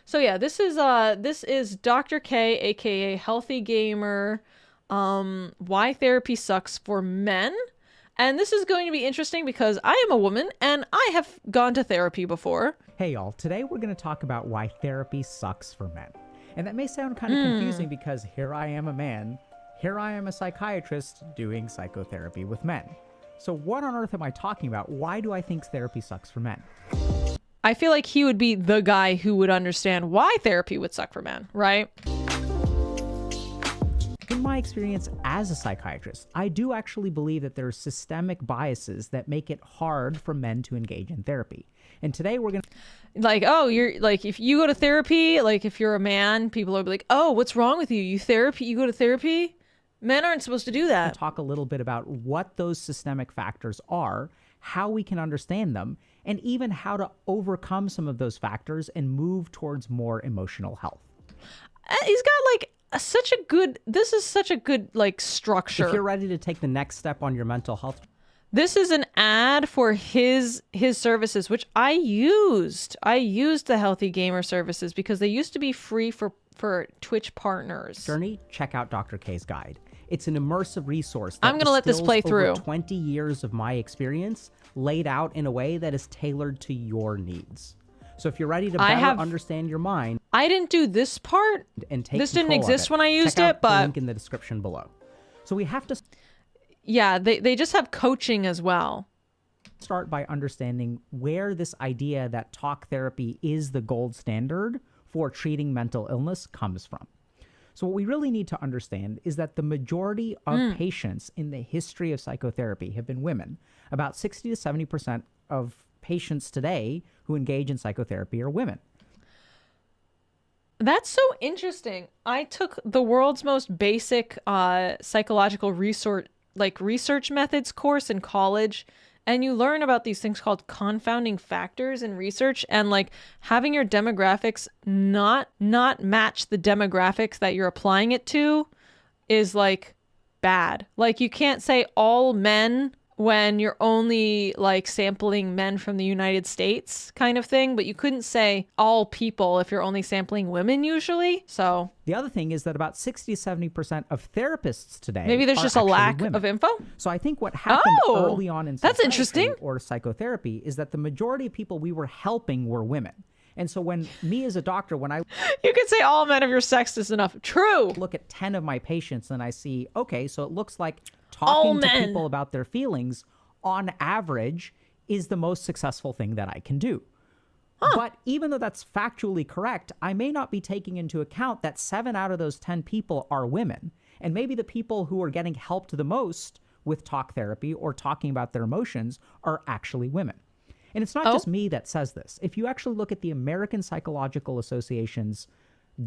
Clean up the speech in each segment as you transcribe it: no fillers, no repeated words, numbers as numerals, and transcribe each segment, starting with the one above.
So yeah, this is Dr. K, aka Healthy Gamer. Why therapy sucks for men. And this is going to be interesting because I am a woman and I have gone to therapy before. Hey y'all, today we're going to talk about why therapy sucks for men. And that may sound kind of confusing because here I am a man, here I am a psychiatrist doing psychotherapy with men. So what on earth am I talking about? Why do I think therapy sucks for men? I feel like he would be the guy who would understand why therapy would suck for men, right? In my experience as a psychiatrist, I do actually believe that there are systemic biases that make it hard for men to engage in therapy. And today we're going to... Like, oh, you're like, if you go to therapy, like if you're a man, people are like, oh, what's wrong with you? You go to therapy? Men aren't supposed to do that. Talk a little bit about what those systemic factors are, how we can understand them, and even how to overcome some of those factors and move towards more emotional health. He's got like this is such a good like structure. If you're ready to take the next step on your mental health, this is an ad for his services, which I used. I used the Healthy Gamer services because they used to be free for Twitch partners. Journey, check out Dr. K's guide. It's an immersive resource that I'm going to let this play through. Over 20 years of my experience laid out in a way that is tailored to your needs. So if you're ready to better understand your mind, I didn't do this part. And take this didn't control exist when I used check out it, but the link in the description below. So we have to yeah, they just have coaching as well. Start by understanding where this idea that talk therapy is the gold standard for treating mental illness comes from. So what we really need to understand is that the majority of patients in the history of psychotherapy have been women. About 60 to 70% of patients today who engage in psychotherapy are women. That's so interesting. I took the world's most basic psychological research methods course in college, and you learn about these things called confounding factors in research, and like having your demographics not match the demographics that you're applying it to is like bad. Like you can't say all men when you're only like sampling men from the United States kind of thing, but you couldn't say all people if you're only sampling women usually. So the other thing is that about 60 to 70% of therapists today maybe there's just a lack of info. So I think what happened early on in that's interesting or psychotherapy is that the majority of people we were helping were women. And so when me as a doctor, you could say all men of your sex is enough. True. Look at 10 of my patients and I see, okay, so it looks like talking to people about their feelings on average is the most successful thing that I can do. But even though that's factually correct, I may not be taking into account that 7 out of those 10 people are women. And maybe the people who are getting helped the most with talk therapy or talking about their emotions are actually women. And it's not just me that says this. If you actually look at the American Psychological Association's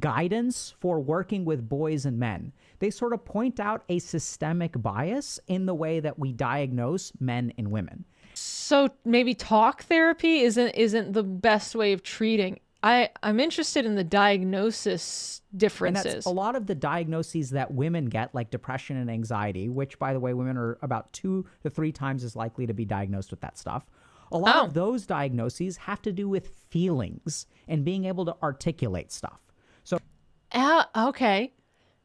guidance for working with boys and men, they sort of point out a systemic bias in the way that we diagnose men and women. So maybe talk therapy isn't the best way of treating. I'm interested in the diagnosis differences. And that's a lot of the diagnoses that women get, like depression and anxiety, which, by the way, women are about 2 to 3 times as likely to be diagnosed with that stuff. A lot of those diagnoses have to do with feelings and being able to articulate stuff. So, okay.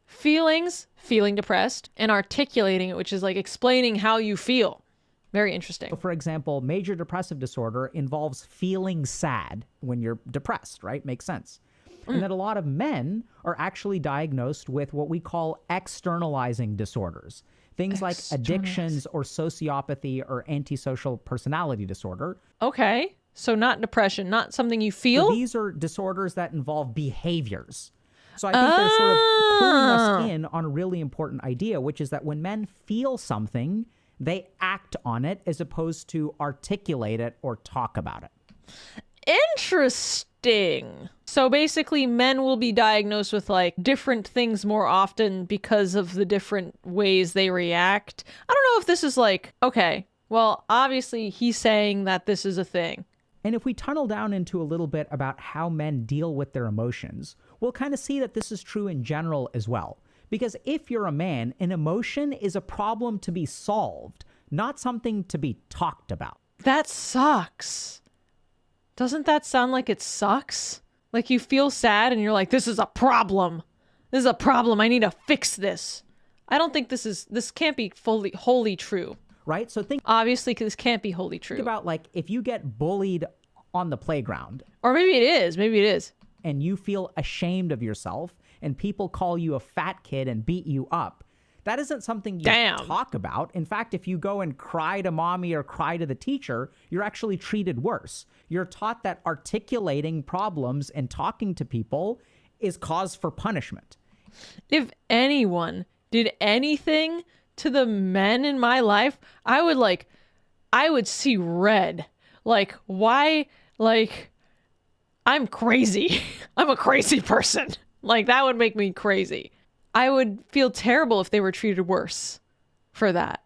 Feelings, feeling depressed, and articulating it, which is like explaining how you feel. Very interesting. For example, major depressive disorder involves feeling sad when you're depressed, right? Makes sense. And that a lot of men are actually diagnosed with what we call externalizing disorders. Things like addictions or sociopathy or antisocial personality disorder. Okay. So not depression, not something you feel? So these are disorders that involve behaviors. So I think they're sort of cluing us in on a really important idea, which is that when men feel something, they act on it as opposed to articulate it or talk about it. Interesting. So basically men will be diagnosed with like different things more often because of the different ways they react. I don't know if this is like, okay, well, obviously he's saying that this is a thing. And if we tunnel down into a little bit about how men deal with their emotions, we'll kind of see that this is true in general as well. Because if you're a man, an emotion is a problem to be solved, not something to be talked about. That sucks. Doesn't that sound like it sucks? Like you feel sad and you're like, this is a problem. This is a problem. I need to fix this. I don't think this can't be wholly true. Right? So Obviously, this can't be wholly true. think about like if you get bullied on the playground. Or maybe it is. Maybe it is. And you feel ashamed of yourself and people call you a fat kid and beat you up. That isn't something you talk about. In fact, if you go and cry to mommy or cry to the teacher, you're actually treated worse. You're taught that articulating problems and talking to people is cause for punishment. If anyone did anything to the men in my life, I would see red. Like, why? Like, I'm crazy. I'm a crazy person. Like, that would make me crazy. I would feel terrible if they were treated worse for that.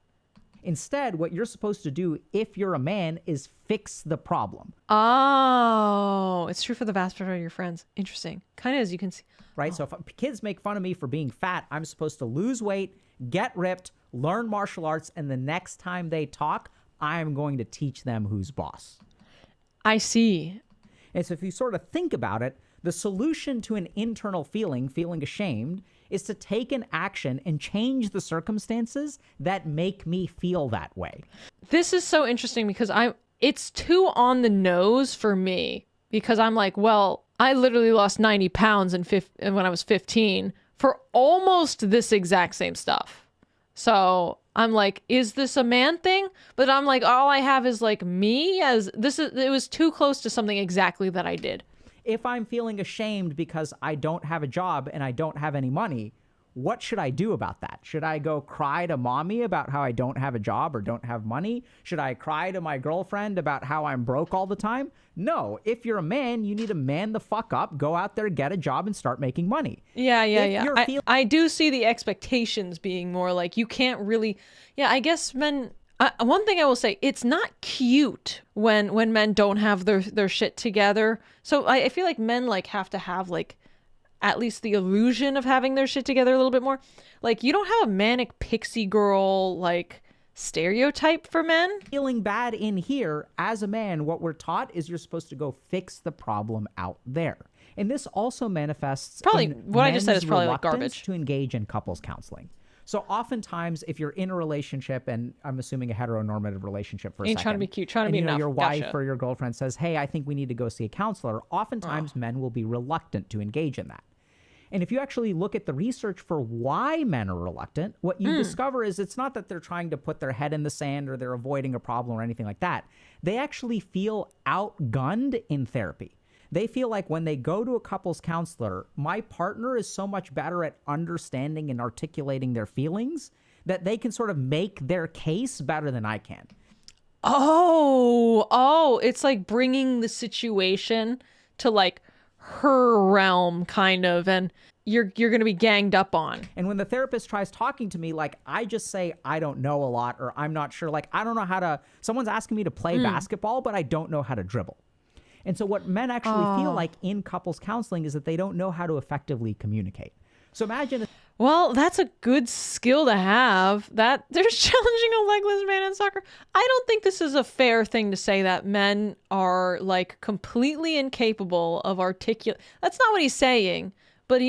Instead, what you're supposed to do if you're a man is fix the problem. Oh, it's true for the vast majority of your friends. Interesting. Kind of as you can see. Right? So if kids make fun of me for being fat, I'm supposed to lose weight, get ripped, learn martial arts, and the next time they talk, I'm going to teach them who's boss. I see. And so if you sort of think about it, the solution to an internal feeling ashamed, is to take an action and change the circumstances that make me feel that way. This is so interesting because it's too on the nose for me because I'm like, well, I literally lost 90 pounds when I was 15 for almost this exact same stuff. So I'm like, is this a man thing? But I'm like, all I have is like me it was too close to something exactly that I did. If I'm feeling ashamed because I don't have a job and I don't have any money, what should I do about that? Should I go cry to mommy about how I don't have a job or don't have money? Should I cry to my girlfriend about how I'm broke all the time? No. If you're a man, you need to man the fuck up, go out there, get a job, and start making money. Yeah. I do see the expectations being more like you can't really... Yeah, I guess men... one thing I will say, it's not cute when men don't have their shit together. So I feel like men like have to have like at least the illusion of having their shit together a little bit more. Like you don't have a manic pixie girl like stereotype for men. Feeling bad in here as a man, what we're taught is you're supposed to go fix the problem out there. And this also manifests probably in what I just said is probably like reluctance garbage to engage in couples counseling. So oftentimes, if you're in a relationship, and I'm assuming a heteronormative relationship for a second, trying to be cute, trying to be enough. Your wife Gotcha. or your girlfriend says, "Hey, I think we need to go see a counselor." Oftentimes, men will be reluctant to engage in that. And if you actually look at the research for why men are reluctant, what you discover is it's not that they're trying to put their head in the sand or they're avoiding a problem or anything like that. They actually feel outgunned in therapy. They feel like when they go to a couples counselor, my partner is so much better at understanding and articulating their feelings that they can sort of make their case better than I can. Oh, it's like bringing the situation to like her realm kind of, and you're going to be ganged up on. And when the therapist tries talking to me, like I just say, I don't know a lot, or I'm not sure. Like, I don't know how to, someone's asking me to play basketball, but I don't know how to dribble. And so what men actually feel like in couples counseling is that they don't know how to effectively communicate. So imagine... Well, that's a good skill to have. That there's challenging a legless man in soccer. I don't think this is a fair thing to say that men are like completely incapable of articulate. That's not what he's saying, but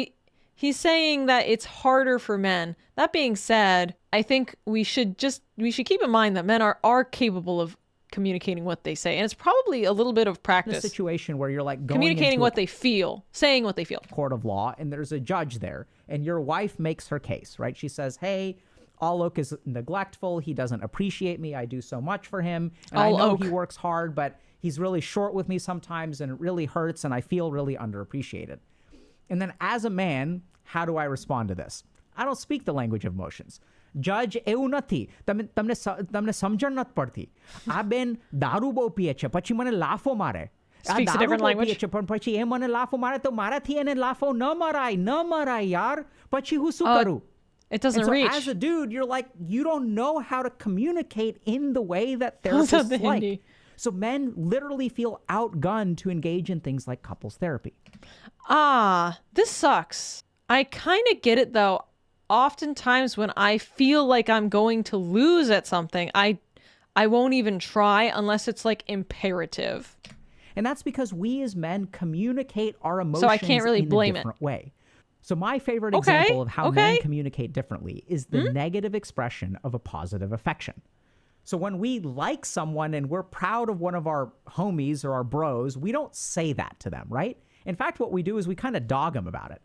he's saying that it's harder for men. That being said, I think we should keep in mind that men are capable of communicating what they say, and it's probably a little bit of practice. In a situation where you're like going communicating into what they feel, saying what they feel. Court of law, and there's a judge there, and your wife makes her case, right? She says, "Hey, Alok is neglectful. He doesn't appreciate me. I do so much for him, and I know he works hard, but he's really short with me sometimes, and it really hurts, and I feel really underappreciated." And then as a man, how do I respond to this? I don't speak the language of emotions. Judge એવું નથી તમને સમજણ નથી પડતી આ બેન દારૂ બહુ પીએ છે પછી મને લાફો મારે આ Speaks a દારૂ different બહુ language. પીએ છે પણ પછી એ મને લાફો મારે તો મારાથી એને લાફો ન મરાય યાર પછી હું શું કરું. It doesn't And so reach. as a dude, you're like, you don't know how to communicate in the way that therapists the like. Hindi. So men literally feel outgunned to engage in things like couples therapy. This sucks. I kind of get it though. Oftentimes when I feel like I'm going to lose at something, I won't even try unless it's like imperative. And that's because we as men communicate our emotions So I can't really in blame a it. different way. So my favorite Okay, example of how men okay. communicate differently is the negative expression of a positive affection. So when we like someone and we're proud of one of our homies or our bros, we don't say that to them, right? In fact, what we do is we kind of dog them about it.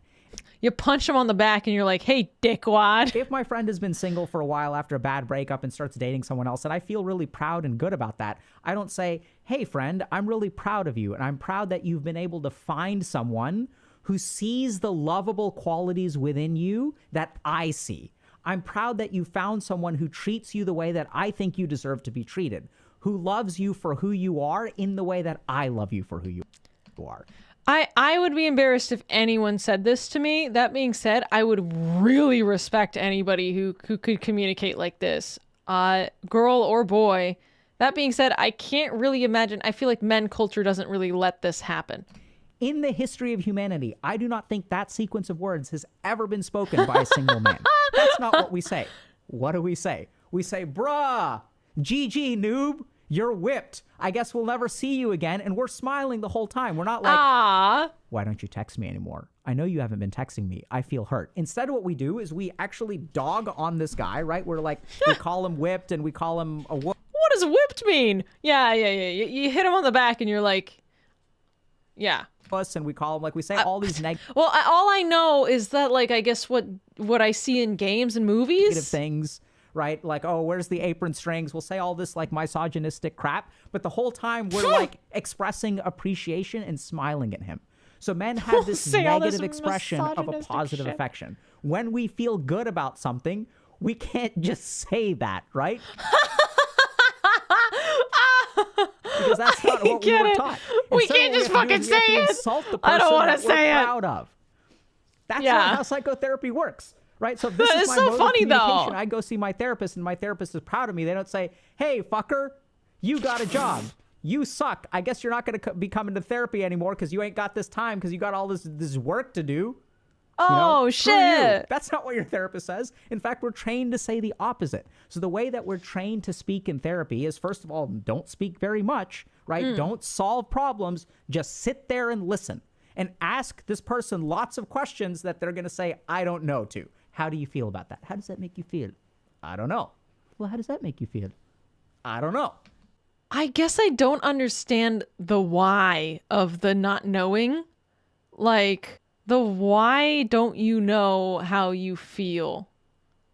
You punch them on the back and you're like, hey, dickwad. If my friend has been single for a while after a bad breakup and starts dating someone else, and I feel really proud and good about that, I don't say, hey, friend, I'm really proud of you. And I'm proud that you've been able to find someone who sees the lovable qualities within you that I see. I'm proud that you found someone who treats you the way that I think you deserve to be treated, who loves you for who you are in the way that I love you for who you are. I would be embarrassed if anyone said this to me. That being said, I would really respect anybody who could communicate like this, girl or boy. That being said, I can't really imagine. I feel like men culture doesn't really let this happen. In the history of humanity, I do not think that sequence of words has ever been spoken by a single man. That's not what we say. What do? We say, bruh, GG, noob. You're whipped. I guess we'll never see you again. And we're smiling the whole time. We're not like, why don't you text me anymore? I know you haven't been texting me. I feel hurt. Instead, what we do is we actually dog on this guy, right? We're like, we call him whipped and we call him a whoop. What does whipped mean? Yeah. You hit him on the back and you're like, yeah. Us, and we call him, like, we say all these Well, all I know is that, like, I guess what I see in games and movies. things. Right? Like, oh, where's the apron strings? We'll say all this like misogynistic crap, but the whole time we're like expressing appreciation and smiling at him. So men have this negative expression of a positive affection. When we feel good about something, we can't just say that, right? Because that's not what we were taught. We can't just fucking say it. Insult the I don't person want to that we're say it. proud of. That's not how psychotherapy works. Right? So if this is It's my so mode of funny, though. communication, I go see my therapist and my therapist is proud of me. They don't say, hey, fucker, you got a job. You suck. I guess you're not going to be coming to therapy anymore because you ain't got this time because you got all this work to do. Oh, shit. That's not what your therapist says. In fact, we're trained to say the opposite. So the way that we're trained to speak in therapy is, first of all, don't speak very much, right? Don't solve problems. Just sit there and listen and ask this person lots of questions that they're going to say, I don't know to. How do you feel about that? How does that make you feel? I don't know. Well, how does that make you feel? I don't know. I guess I don't understand the why of the not knowing. Like, the why don't you know how you feel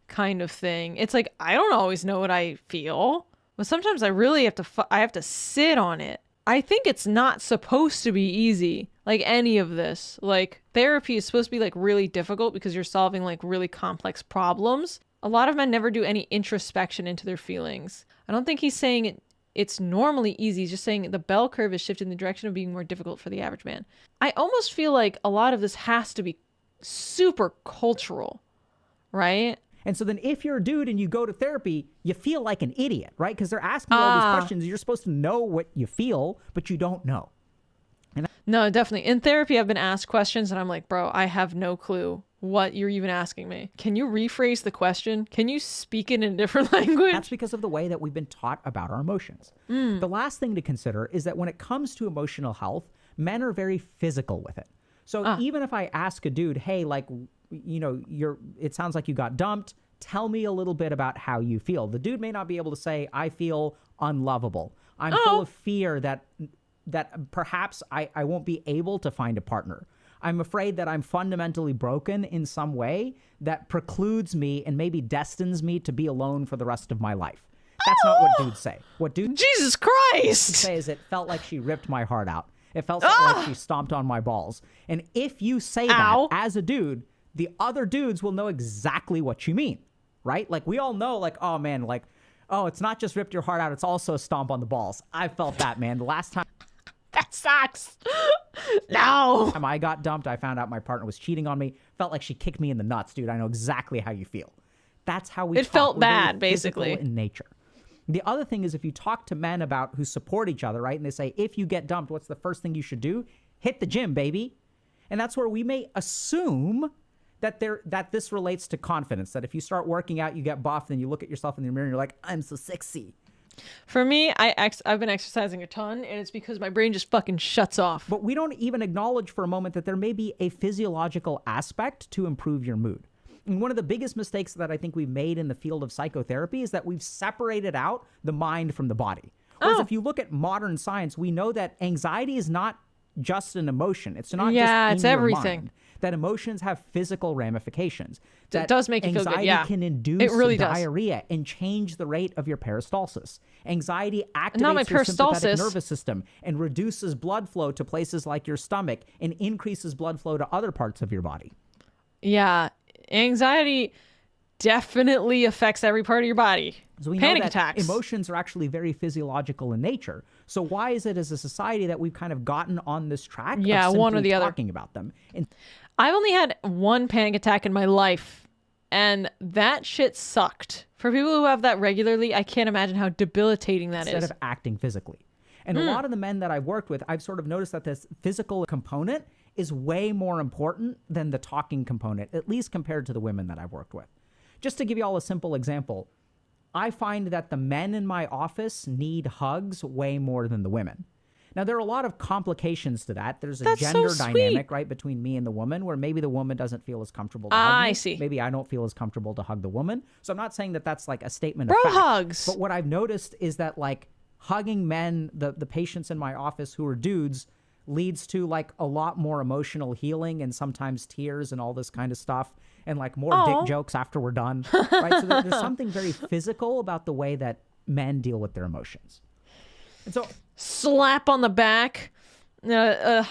kind of thing. It's like, I don't always know what I feel, but sometimes I really have to sit on it. I think it's not supposed to be easy, like any of this. Like, therapy is supposed to be like really difficult because you're solving like really complex problems. A lot of men never do any introspection into their feelings. I don't think he's saying it's normally easy. He's just saying the bell curve is shifted in the direction of being more difficult for the average man. I almost feel like a lot of this has to be super cultural, right? And so then if you're a dude and you go to therapy, you feel like an idiot, right? Because they're asking you all these questions. You're supposed to know what you feel, but you don't know. No, definitely. In therapy, I've been asked questions and I'm like, bro, I have no clue what you're even asking me. Can you rephrase the question? Can you speak it in a different language? That's because of the way that we've been taught about our emotions. The last thing to consider is that when it comes to emotional health, men are very physical with it. So even if I ask a dude, hey, like, you know, it sounds like you got dumped. Tell me a little bit about how you feel. The dude may not be able to say, I feel unlovable. I'm full of fear that perhaps I won't be able to find a partner. I'm afraid that I'm fundamentally broken in some way that precludes me and maybe destines me to be alone for the rest of my life. That's not what dudes say. What dudes Jesus Christ say is, it felt like she ripped my heart out. It felt like she stomped on my balls. And if you say that as a dude, the other dudes will know exactly what you mean, right? Like, we all know, like, oh man, like, oh, it's not just ripped your heart out, it's also a stomp on the balls. I felt that, man. The last time that sucks. No. I got dumped, I found out my partner was cheating on me. Felt like she kicked me in the nuts, dude. I know exactly how you feel. That's how we It talk. felt We're bad, very basically. physical in nature. The other thing is, if you talk to men about who support each other, right? And they say, if you get dumped, what's the first thing you should do? Hit the gym, baby. And that's where we may assume that this relates to confidence, that if you start working out, you get buff, and you look at yourself in the mirror and you're like, I'm so sexy. For me, I've been exercising a ton, and it's because my brain just fucking shuts off. But we don't even acknowledge for a moment that there may be a physiological aspect to improve your mood. And one of the biggest mistakes that I think we've made in the field of psychotherapy is that we've separated out the mind from the body. Whereas if you look at modern science, we know that anxiety is not just an emotion. It's not just in your everything. mind. That emotions have physical ramifications. That it does make you feel good. Anxiety Yeah, can induce it really diarrhea and change the rate of your peristalsis. Anxiety activates Not my your sympathetic peristalsis. nervous system and reduces blood flow to places like your stomach and increases blood flow to other parts of your body. Yeah, anxiety definitely affects every part of your body. So we Panic know that attacks. emotions are actually very physiological in nature. So why is it as a society that we've kind of gotten on this track of one or simply the other. talking about them? And I've only had one panic attack in my life, and that shit sucked. For people who have that regularly, I can't imagine how debilitating that instead is. of acting physically. And a lot of the men that I've worked with, I've sort of noticed that this physical component is way more important than the talking component, at least compared to the women that I've worked with. Just to give you all a simple example, I find that the men in my office need hugs way more than the women. Now, there are a lot of complications to that. There's a That's so gender sweet. dynamic, right, between me and the woman, where maybe the woman doesn't feel as comfortable to hug me. I see. Maybe I don't feel as comfortable to hug the woman. So I'm not saying that that's like a statement Bro of fact. hugs. But what I've noticed is that like hugging men, the patients in my office who are dudes, leads to like a lot more emotional healing and sometimes tears and all this kind of stuff and like more dick jokes after we're done. Right? So there's something very physical about the way that men deal with their emotions. And so Slap on the back,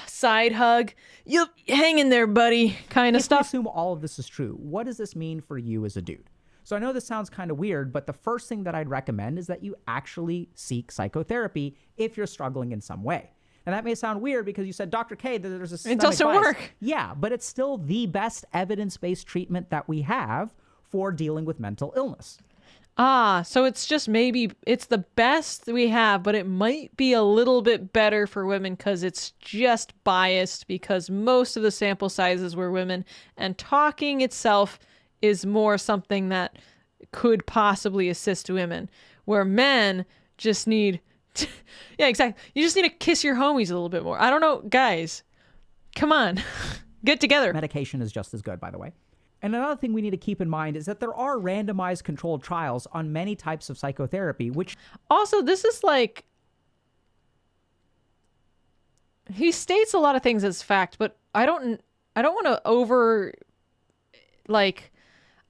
side hug. You hang in there, buddy, kind of if we stuff. assume all of this is true, what does this mean for you as a dude? So I know this sounds kind of weird, but the first thing that I'd recommend is that you actually seek psychotherapy if you're struggling in some way. And that may sound weird because you said, Dr. K, there's a systemic doesn't bias. work. Yeah, but it's still the best evidence-based treatment that we have for dealing with mental illness. So it's just maybe it's the best we have, but it might be a little bit better for women because it's just biased because most of the sample sizes were women, and talking itself is more something that could possibly assist women, where men just need yeah, exactly. You just need to kiss your homies a little bit more. I don't know, guys. Come on. Get together. Medication is just as good, by the way. And another thing we need to keep in mind is that there are randomized controlled trials on many types of psychotherapy, which Also, this is like he states a lot of things as fact, but I don't want to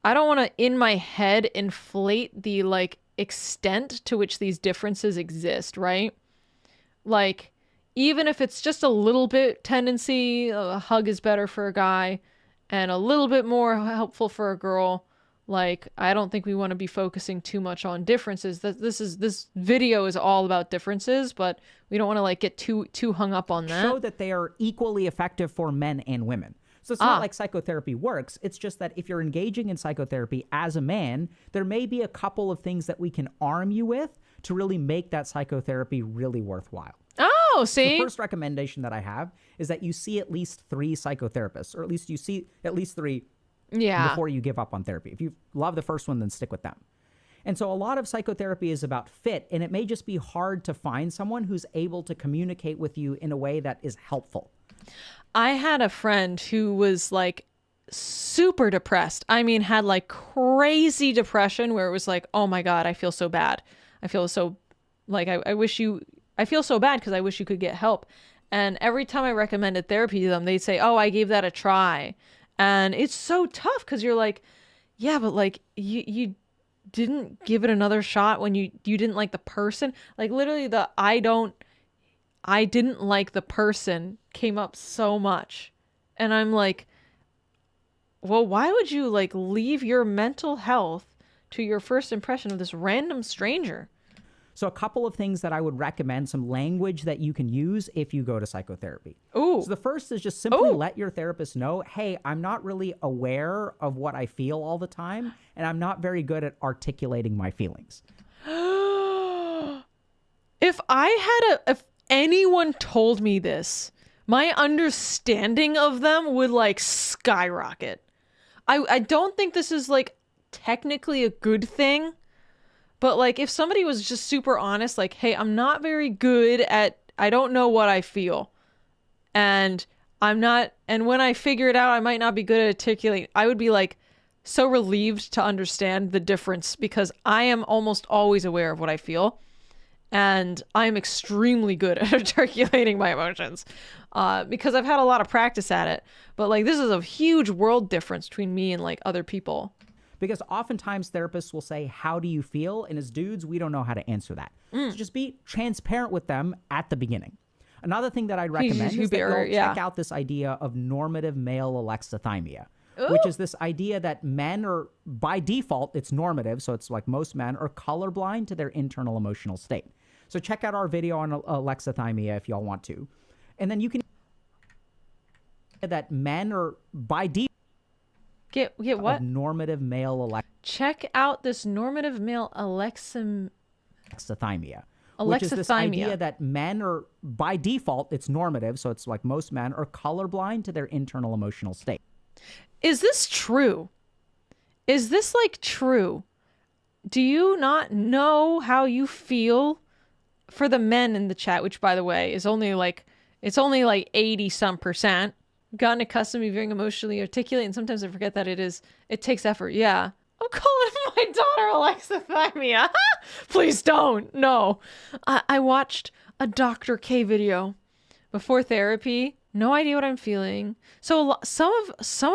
I don't want to in my head inflate the like extent to which these differences exist, right? Like, even if it's just a little bit tendency, a hug is better for a guy and a little bit more helpful for a girl. Like, I don't think we want to be focusing too much on differences. This video is all about differences, but we don't want to like get too hung up on that. show that they are equally effective for men and women. So it's not like psychotherapy works. It's just that if you're engaging in psychotherapy as a man, there may be a couple of things that we can arm you with to really make that psychotherapy really worthwhile. Oh, see? The first recommendation that I have is that you see at least 3 psychotherapists, or at least you see at least 3 before you give up on therapy. If you love the first one, then stick with them. And so a lot of psychotherapy is about fit, and it may just be hard to find someone who's able to communicate with you in a way that is helpful. I had a friend who was like super depressed. I mean, had like crazy depression where it was like, oh my God, I feel so bad. I feel so like, I feel so bad because I wish you could get help. And every time I recommended therapy to them, they'd say, oh, I gave that a try. And it's so tough because you're like, yeah, but like you didn't give it another shot when you didn't like the person. Like literally I didn't like the person came up so much. And I'm like, well, why would you like leave your mental health to your first impression of this random stranger? So a couple of things that I would recommend, some language that you can use if you go to psychotherapy. Ooh. So the first is just simply let your therapist know, hey, I'm not really aware of what I feel all the time, and I'm not very good at articulating my feelings. If anyone told me this, my understanding of them would like skyrocket. I don't think this is like technically a good thing, But like if somebody was just super honest, like, hey, I'm not very good at, I don't know what I feel. And and when I figure it out, I might not be good at articulating. I would be like so relieved to understand the difference because I am almost always aware of what I feel. And I'm extremely good at articulating my emotions because I've had a lot of practice at it. But like, this is a huge world difference between me and like other people. Because oftentimes therapists will say, how do you feel? And as dudes, we don't know how to answer that. So just be transparent with them at the beginning. Another thing that I'd recommend is that you'll check out this idea of normative male alexithymia, which is this idea that men are, by default, it's normative, so it's like most men are colorblind to their internal emotional state. So check out our video on alexithymia if y'all want to. And then you can that men are, by default, Get what? Normative male Check out this normative male alexithymia. Which is this idea that men are, by default, it's normative, so it's like most men are colorblind to their internal emotional state. Is this true? Is this like true? Do you not know how you feel? For the men in the chat, which by the way is only like, it's only like 80 some percent. Gotten accustomed to being emotionally articulate, and sometimes I forget that it takes effort. Yeah. I'm calling my daughter alexithymia. Please don't. No. I watched a Dr. K video before therapy. No idea what I'm feeling. So some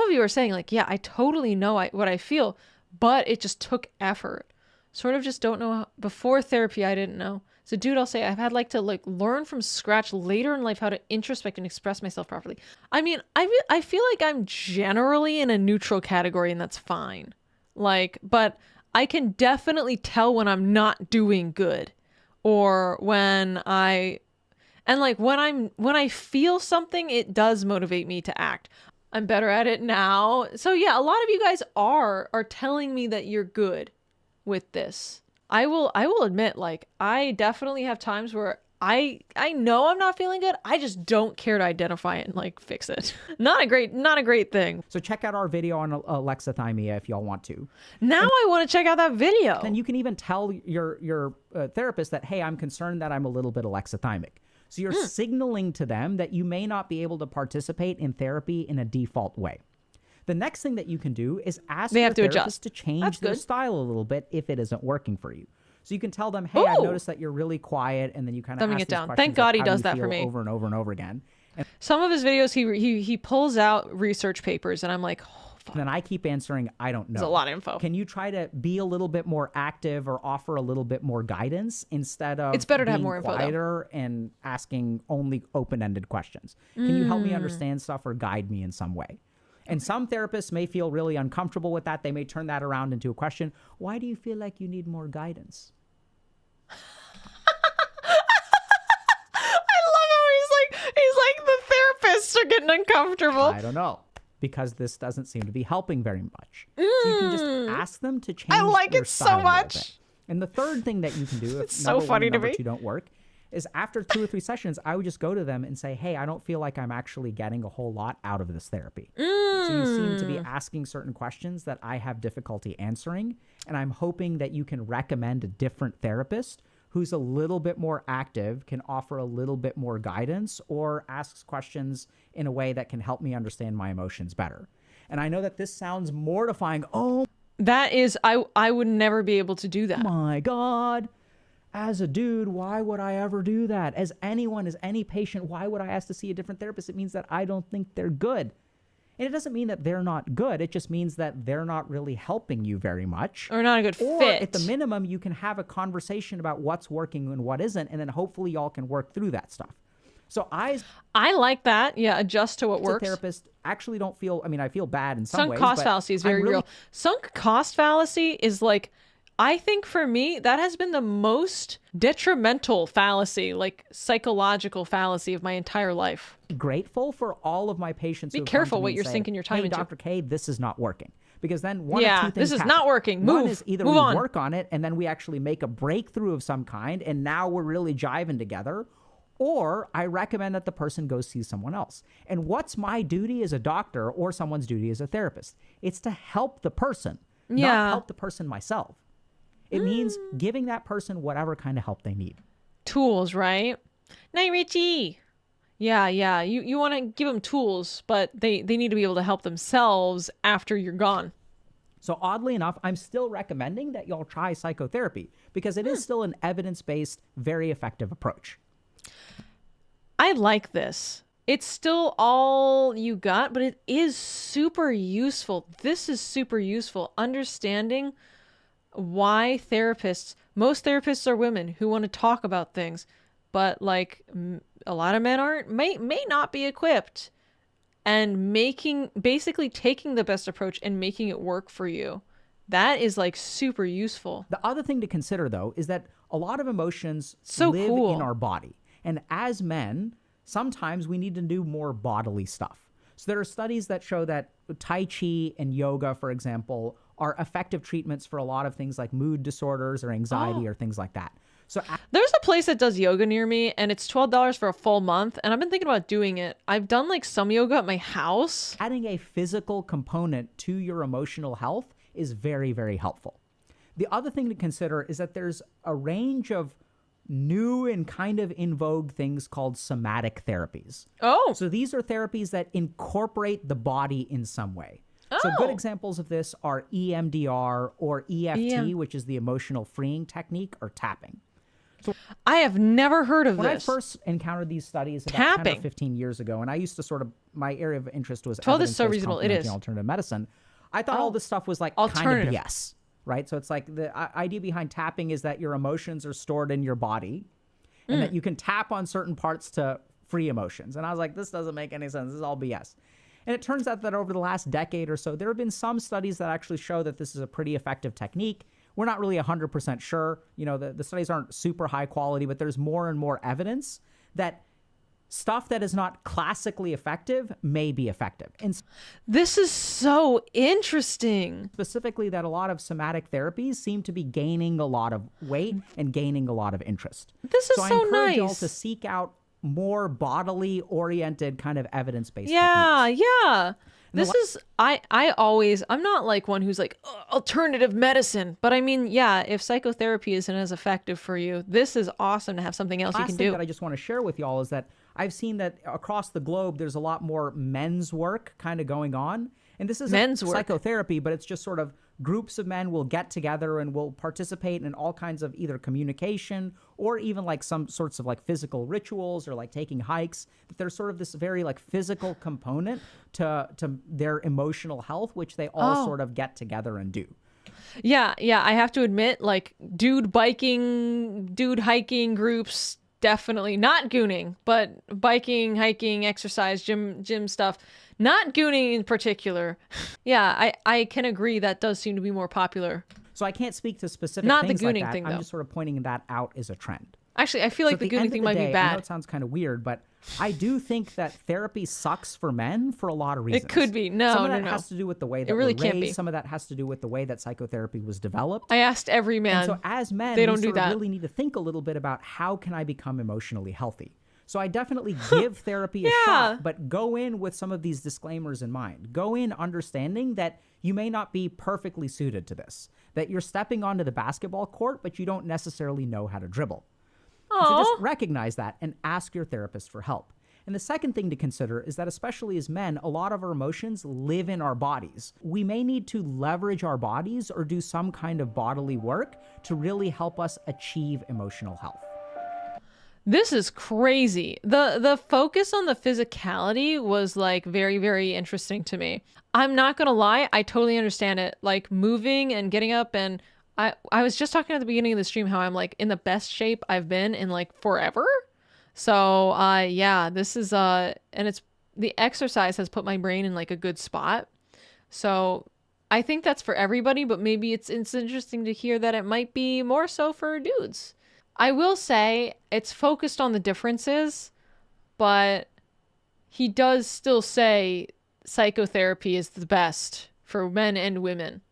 of you are saying like, yeah, I totally know what I feel, but it just took effort. Sort of just don't know. Before therapy, I didn't know. So dude, I'll say I've had like to like learn from scratch later in life how to introspect and express myself properly. I mean, I feel like I'm generally in a neutral category and that's fine. Like, but I can definitely tell when I'm not doing good or when I feel something, it does motivate me to act. I'm better at it now. So yeah, a lot of you guys are telling me that you're good with this. I will admit, like, I definitely have times where I know I'm not feeling good. I just don't care to identify it and like fix it. Not a great thing. So check out our video on alexithymia if y'all want to. Now I want to check out that video. Then you can even tell your therapist that, hey, I'm concerned that I'm a little bit alexithymic. So you're signaling to them that you may not be able to participate in therapy in a default way. The next thing that you can do is ask your therapist to change their style a little bit if it isn't working for you. So you can tell them, hey, I've noticed that you're really quiet, and then you kind of ask these questions. Thank God he does that for me. Over and over and over again. And some of his videos, he pulls out research papers, and I'm like, oh, fuck. And then I keep answering, I don't know. There's a lot of info. Can you try to be a little bit more active or offer a little bit more guidance instead of it's better to have more info, quieter and asking only open-ended questions? Can you help me understand stuff or guide me in some way? And some therapists may feel really uncomfortable with that. They may turn that around into a question. Why do you feel like you need more guidance? I love how he's like the therapists are getting uncomfortable. I don't know. Because this doesn't seem to be helping very much. So you can just ask them to change their style so much. And the third thing that you can do if number one and number two don't work is after 2 or 3 sessions, I would just go to them and say, hey, I don't feel like I'm actually getting a whole lot out of this therapy. So you seem to be asking certain questions that I have difficulty answering. And I'm hoping that you can recommend a different therapist who's a little bit more active, can offer a little bit more guidance, or asks questions in a way that can help me understand my emotions better. And I know that this sounds mortifying. Oh, that is, I would never be able to do that. My God. As a dude, why would I ever do that? As anyone, as any patient, why would I ask to see a different therapist? It means that I don't think they're good. And it doesn't mean that they're not good. It just means that they're not really helping you very much. Or not a good fit. Or at the minimum, you can have a conversation about what's working and what isn't, and then hopefully y'all can work through that stuff. So I like that. Yeah, adjust to what works. Therapist actually don't feel, I mean, I feel bad in some ways. Sunk cost fallacy is very real. Sunk cost fallacy is like, I think for me, that has been the most detrimental fallacy, like psychological fallacy of my entire life. Grateful for all of my patients. Be careful what you're sinking your time into. Hey, Dr. K, this is not working. Because then one of two things this is happen. Not working. Move. One is either we work on it and then we actually make a breakthrough of some kind and now we're really jiving together. Or I recommend that the person go see someone else. And what's my duty as a doctor or someone's duty as a therapist? It's to help the person, not help the person myself. It means giving that person whatever kind of help they need. Tools, right? Night, Richie. Yeah, yeah. You want to give them tools, but they need to be able to help themselves after you're gone. So oddly enough, I'm still recommending that y'all try psychotherapy because it is still an evidence-based, very effective approach. I like this. It's still all you got, but it is super useful. This is super useful. Understanding why most therapists are women who want to talk about things, but like a lot of men aren't, may not be equipped, and basically taking the best approach and making it work for you. That is like super useful. The other thing to consider, though, is that a lot of emotions live in our body. And as men, sometimes we need to do more bodily stuff. So there are studies that show that Tai Chi and yoga, for example, are effective treatments for a lot of things like mood disorders or anxiety or things like that. So there's a place that does yoga near me, and it's $12 for a full month, and I've been thinking about doing it. I've done like some yoga at my house. Adding a physical component to your emotional health is very, very helpful. The other thing to consider is that there's a range of new and kind of in vogue things called somatic therapies. Oh. So these are therapies that incorporate the body in some way. So good examples of this are EMDR or EFT, which is the emotional freeing technique, or tapping. So I have never heard of this. When I this. first encountered these studies about 10 or 15 years ago, and I used to sort of, my area of interest was evidence-based complementary alternative medicine, I thought all this stuff was like kind of BS, right? So it's like the idea behind tapping is that your emotions are stored in your body and that you can tap on certain parts to free emotions. And I was like, this doesn't make any sense. This is all BS. And it turns out that over the last decade or so, there have been some studies that actually show that this is a pretty effective technique. We're not really 100% sure. You know, the studies aren't super high quality, but there's more and more evidence that stuff that is not classically effective may be effective. And this is so interesting. Specifically, that a lot of somatic therapies seem to be gaining a lot of weight and gaining a lot of interest. This is so nice. So I encourage y'all to seek out more bodily oriented kind of evidence-based techniques. Yeah. This is, I'm not like one who's like alternative medicine, but I mean, yeah, if psychotherapy isn't as effective for you, this is awesome to have something else you can do. Last thing that I just want to share with y'all is that I've seen that across the globe, there's a lot more men's work kind of going on. And this isn't psychotherapy, but it's just sort of groups of men will get together and will participate in all kinds of either communication or even like some sorts of like physical rituals or like taking hikes. There's sort of this very like physical component to their emotional health, which they all sort of get together and do. Yeah. I have to admit, like dude hiking groups, definitely not gooning, but biking, hiking, exercise, gym stuff. Not gooning in particular. Yeah, I can agree that does seem to be more popular. So I can't speak to specific not things the gooning like that. thing, though. I'm just sort of pointing that out as a trend. Actually, I feel like the gooning thing might be bad. I know it sounds kind of weird, but I do think that therapy sucks for men for a lot of reasons. It could be. No, some of that has to do with the way that really we're raised. Some of that has to do with the way that psychotherapy was developed. I asked every man. And so as men, we really need to think a little bit about how can I become emotionally healthy. So I definitely give therapy a shot, but go in with some of these disclaimers in mind. Go in understanding that you may not be perfectly suited to this, that you're stepping onto the basketball court, but you don't necessarily know how to dribble. So just recognize that and ask your therapist for help. And the second thing to consider is that especially as men, a lot of our emotions live in our bodies. We may need to leverage our bodies or do some kind of bodily work to really help us achieve emotional health. This is crazy. The focus on the physicality was like very, very interesting to me. I'm not gonna lie, I totally understand it. Like moving and getting up, and I was just talking at the beginning of the stream how I'm like in the best shape I've been in like forever. So yeah, this is and it's the exercise has put my brain in like a good spot. So I think that's for everybody, but maybe it's interesting to hear that it might be more so for dudes. I will say it's focused on the differences, but he does still say psychotherapy is the best for men and women.